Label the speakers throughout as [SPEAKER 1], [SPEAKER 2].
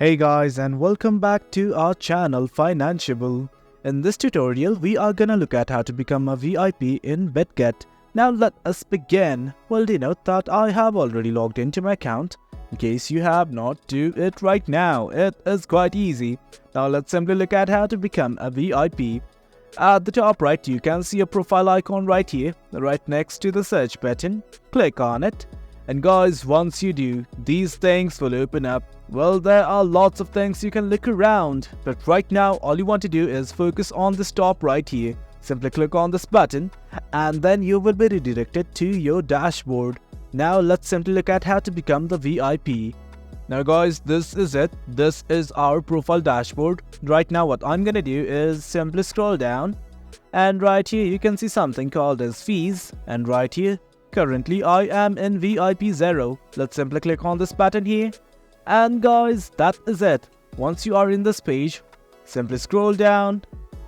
[SPEAKER 1] Hey guys, and welcome back to our channel Financeable. In this tutorial, we are gonna look at how to become a VIP in Bitget. Now let us begin. Well, do note that I have already logged into my account. In case you have not, do it right now. It is quite easy. Now let's simply look at how to become a VIP. At the top right, you can see a profile icon right here, right next to the search button. Click on it. And guys, once you do, these things will open up. Well, there are lots of things you can look around, but right now all you want to do is focus on this top right here. Simply click on this button and then you will be redirected to your dashboard. Now let's simply look at how to become the VIP. Now guys, this is it. This is our profile dashboard. Right now what I'm gonna do is simply scroll down, and right here you can see something called as fees, and right here currently I am in VIP 0. Let's simply click on this button here. And guys, that is it. Once you are in this page, simply scroll down,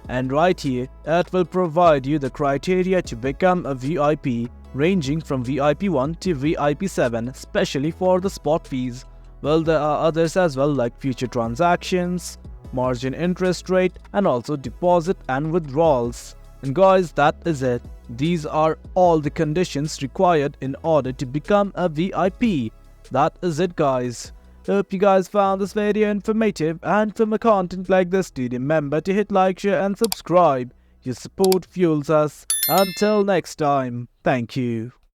[SPEAKER 1] and right here it will provide you the criteria to become a VIP, ranging from VIP 1 to VIP 7, especially for the spot fees. Well, there are others as well, like future transactions, margin interest rate, and also deposit and withdrawals. And guys, that is it. These are all the conditions required in order to become a VIP. That is it, guys. Hope you guys found this video informative, and for more content like this, do remember to hit like, share and subscribe. Your support fuels us. Until next time, thank you.